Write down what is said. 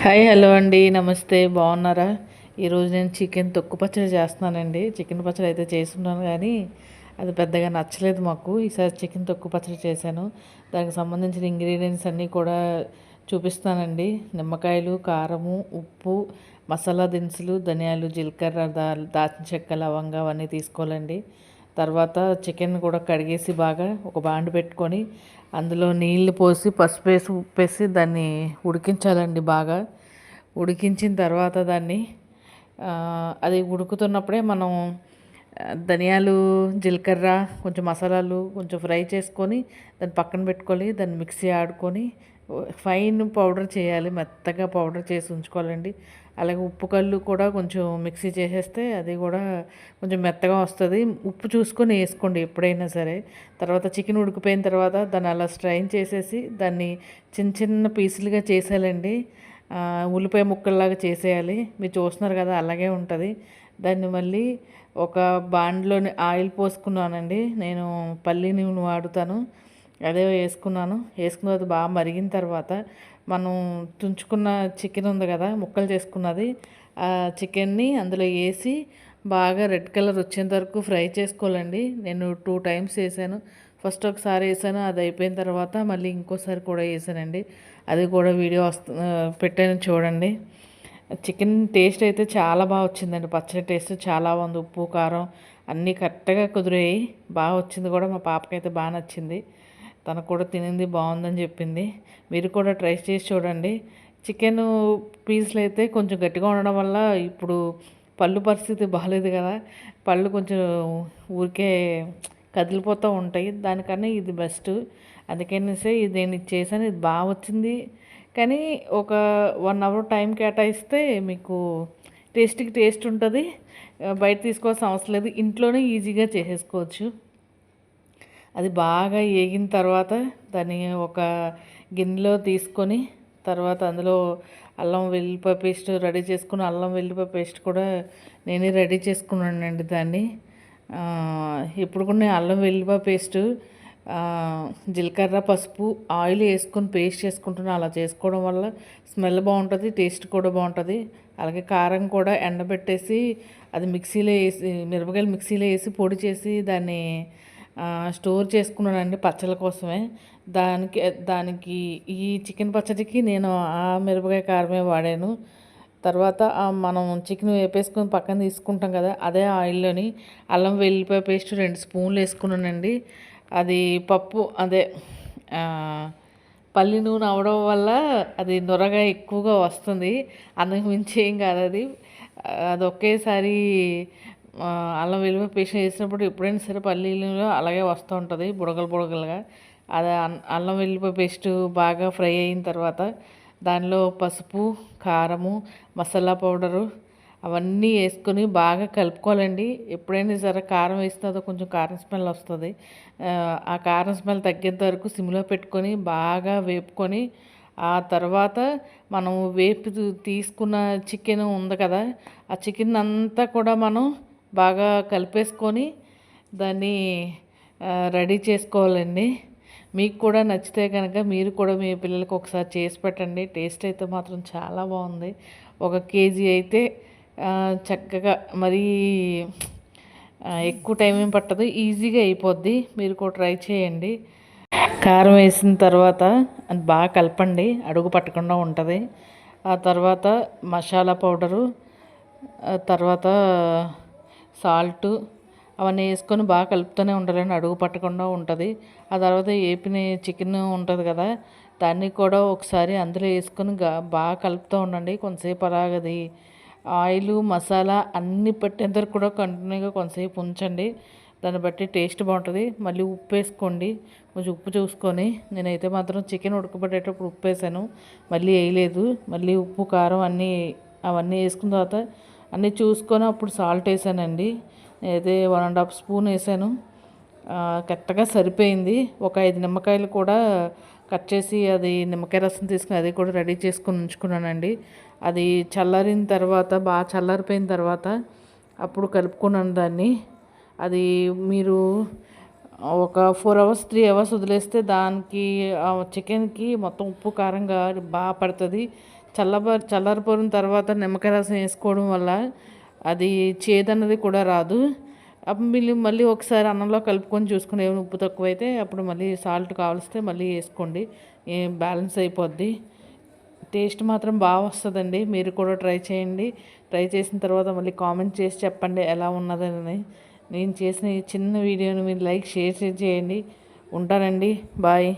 Hi hello అండి, నమస్తే. బాగున్నారా? ఈరోజు నేను చికెన్ తొక్కు పచ్చడి చేస్తున్నానండి. చికెన్ పచ్చడి అయితే చేసుకున్నాను కానీ అది పెద్దగా నచ్చలేదు మాకు. ఈసారి చికెన్ తొక్కు పచ్చడి చేశాను. దానికి సంబంధించిన ఇంగ్రీడియంట్స్ అన్నీ కూడా చూపిస్తానండి. నిమ్మకాయలు, కారము, ఉప్పు, మసాలా దినుసులు, ధనియాలు, జీలకర్ర, దాల్చిన చెక్క, లవంగా అవన్నీ తీసుకోవాలండి. తర్వాత చికెన్ కూడా కడిగేసి బాగా ఒక బాండు పెట్టుకొని అందులో నీళ్లు పోసి పసుపేసి ఉప్పేసి దాన్ని ఉడికించాలండి. బాగా ఉడికించిన తర్వాత దాన్ని అది ఉడుకుతున్నప్పుడే మనం ధనియాలు, జీలకర్ర, కొంచెం మసాలాలు కొంచెం ఫ్రై చేసుకొని దాన్ని పక్కన పెట్టుకోవాలి. దాన్ని మిక్సీ ఆడుకొని ఫైన్ పౌడర్ చేయాలి, మెత్తగా పౌడర్ చేసి ఉంచుకోవాలండి. అలాగే ఉప్పు కళ్ళు కూడా కొంచెం మిక్సీ చేసేస్తే అది కూడా కొంచెం మెత్తగా వస్తుంది. ఉప్పు చూసుకొని వేసుకోండి ఎప్పుడైనా సరే. తర్వాత చికెన్ ఉడికిపోయిన తర్వాత దాన్ని అలా స్ట్రైన్ చేసేసి దాన్ని చిన్న చిన్న పీసులుగా చేసేయాలండి. ఉల్లిపాయ ముక్కల్లాగా చేసేయాలి. మీరు చూస్తున్నారు కదా, అలాగే ఉంటుంది. దాన్ని మళ్ళీ ఒక బాండ్లోని ఆయిల్ పోసుకున్నానండి. నేను పల్లి నూనె వాడుతాను, అదే వేసుకున్నాను. వేసుకున్న తర్వాత బాగా మరిగిన తర్వాత మనం తుంచుకున్న చికెన్ ఉంది కదా, ముక్కలు చేసుకున్నది, ఆ చికెన్ని అందులో వేసి బాగా రెడ్ కలర్ వచ్చేంత వరకు ఫ్రై చేసుకోవాలండి. నేను 2 టైమ్స్ వేసాను. ఫస్ట్ ఒకసారి వేసాను, అది అయిపోయిన తర్వాత మళ్ళీ ఇంకోసారి కూడా వేసానండి. అది కూడా వీడియో పెట్టాను చూడండి. చికెన్ టేస్ట్ అయితే చాలా బాగా వచ్చిందండి. పచ్చడి టేస్ట్ చాలా బాగుంది. ఉప్పు, కారం అన్నీ కరెక్ట్గా కుదిరాయి. బాగా వచ్చింది కూడా. మా పాపకైతే బాగా నచ్చింది. తనకు కూడా తినింది, బాగుందని చెప్పింది. మీరు కూడా ట్రై చేసి చూడండి. చికెన్ పీసులు అయితే కొంచెం గట్టిగా ఉండడం వల్ల ఇప్పుడు పళ్ళు పరిస్థితి బాగాలేదు కదా, పళ్ళు కొంచెం ఊరికే కదిలిపోతూ ఉంటాయి. దానికన్నా ఇది బెస్ట్. అందుకనేసి ఇది నేను ఇది చేశాను, ఇది బాగా వచ్చింది. కానీ ఒక 1 అవర్ టైం కేటాయిస్తే మీకు టేస్ట్కి టేస్ట్ ఉంటుంది. బయట తీసుకోవాల్సిన అవసరం లేదు, ఇంట్లోనే ఈజీగా చేసేసుకోవచ్చు. అది బాగా ఏగిన తర్వాత దాన్ని ఒక గిన్నెలో తీసుకొని తర్వాత అందులో అల్లం వెల్లిపాయ పేస్ట్ రెడీ చేసుకుని, అల్లం వెల్లిపాయ పేస్ట్ కూడా నేనే రెడీ చేసుకున్నానండి. దాన్ని ఇప్పుడు కూడా నేను అల్లం వెల్లిపాయ పేస్టు, జీలకర్ర, పసుపు, ఆయిల్ వేసుకొని పేస్ట్ చేసుకుంటున్నాను. అలా చేసుకోవడం వల్ల స్మెల్ బాగుంటుంది, టేస్ట్ కూడా బాగుంటుంది. అలాగే కారం కూడా ఎండబెట్టేసి అది మిక్సీలో వేసి, మిరపకాయలు మిక్సీలో వేసి పొడి చేసి దాన్ని స్టోర్ చేసుకున్నానండి పచ్చళ్ళ కోసమే. దానికి ఈ చికెన్ పచ్చడికి నేను ఆ మిరపకాయ కారమే వాడాను. తర్వాత మనం చికెన్ వేపేసుకొని పక్కన తీసుకుంటాం కదా, అదే ఆయిల్లోని అల్లం వెల్లిపాయ పేస్ట్ 2 స్పూన్లు వేసుకున్నానండి. అది పప్పు అదే పల్లి నూనె అవడం వల్ల అది నొరగా ఎక్కువగా వస్తుంది. అందుకు మించి ఏం కాదు అది. అది ఒకేసారి అల్లం వెల్లిపాయ పేస్ట్ వేసినప్పుడు ఎప్పుడైనా సరే పల్లీలో అలాగే వస్తూ ఉంటుంది బుడగలు బుడగలుగా. అది అల్లం వెల్లిపాయ పేస్ట్ బాగా ఫ్రై అయిన తర్వాత దానిలో పసుపు, కారము, మసాలా పౌడరు అవన్నీ వేసుకొని బాగా కలుపుకోవాలండి. ఎప్పుడైనా సరే కారం వేస్తే కొంచెం కారం స్మెల్ వస్తుంది. ఆ కారం స్మెల్ తగ్గేంత వరకు సిమ్లో పెట్టుకొని బాగా వేపుకొని, ఆ తర్వాత మనం తీసుకున్న చికెన్ ఉంది కదా, ఆ చికెన్ అంతా కూడా మనం బాగా కలిపేసుకొని దాన్ని రెడీ చేసుకోవాలండి. మీకు కూడా నచ్చితే కనుక మీరు కూడా మీ పిల్లలకి ఒకసారి చేసి పెట్టండి. టేస్ట్ అయితే మాత్రం చాలా బాగుంది. 1 కేజీ అయితే చక్కగా మరీ ఎక్కువ టైం ఏం పట్టదు, ఈజీగా అయిపోద్ది. మీరు కూడా ట్రై చేయండి. కారం వేసిన తర్వాత అది బాగా కలపండి, అడుగు పట్టకుండా ఉంటుంది. ఆ తర్వాత మసాలా పౌడరు, తర్వాత సాల్టు అవన్నీ వేసుకొని బాగా కలుపుతూనే ఉండాలండి, అడుగు పట్టకుండా ఉంటుంది. ఆ తర్వాత ఏపిన చికెన్ ఉంటుంది కదా, దాన్ని కూడా ఒకసారి అందులో వేసుకొని బాగా కలుపుతూ ఉండండి. కొంతసేపు అలాగది ఆయిల్, మసాలా అన్నీ పట్టేంతవరకు కూడా కంటిన్యూగా కొంతసేపు ఉంచండి. దాన్ని బట్టి టేస్ట్ బాగుంటుంది. మళ్ళీ ఉప్పు వేసుకోండి, కొంచెం ఉప్పు చూసుకొని. నేనైతే మాత్రం చికెన్ ఉడకబెట్టేటప్పుడు ఉప్పు వేసాను, మళ్ళీ వేయలేదు. మళ్ళీ ఉప్పు, కారం అవన్నీ వేసుకున్న తర్వాత అన్నీ చూసుకొని అప్పుడు సాల్ట్ వేసానండి. నేనైతే 1½ స్పూన్ వేసాను. కరెక్ట్గా సరిపోయింది. ఒక 5 నిమ్మకాయలు కూడా కట్ చేసి అది నిమ్మకాయ రసం తీసుకుని అది కూడా రెడీ చేసుకుని ఉంచుకున్నానండి. అది చల్లారిన తర్వాత, బాగా చల్లారిపోయిన తర్వాత అప్పుడు కలుపుకున్నాను దాన్ని. అది మీరు ఒక 4 అవర్స్ 3 అవర్స్ వదిలేస్తే దానికి చికెన్కి మొత్తం ఉప్పు కారంగా బాగా పడుతుంది. చల్లారిపోయిన తర్వాత నిమ్మకాయ రసం వేసుకోవడం వల్ల అది చేదన్నది కూడా రాదు. అప్పుడు మళ్ళీ ఒకసారి అన్నంలో కలుపుకొని చూసుకుని ఏమైనా ఉప్పు తక్కువైతే అప్పుడు మళ్ళీ సాల్ట్ కావలిస్తే మళ్ళీ వేసుకోండి, బ్యాలెన్స్ అయిపోద్ది. టేస్ట్ మాత్రం బాగా వస్తుందండి. మీరు కూడా ట్రై చేయండి. ట్రై చేసిన తర్వాత మళ్ళీ కామెంట్ చేసి చెప్పండి ఎలా ఉన్నదని. నేను చేసిన ఈ చిన్న వీడియోని మీరు లైక్ షేర్ చేయండి. ఉంటానండి, బాయ్.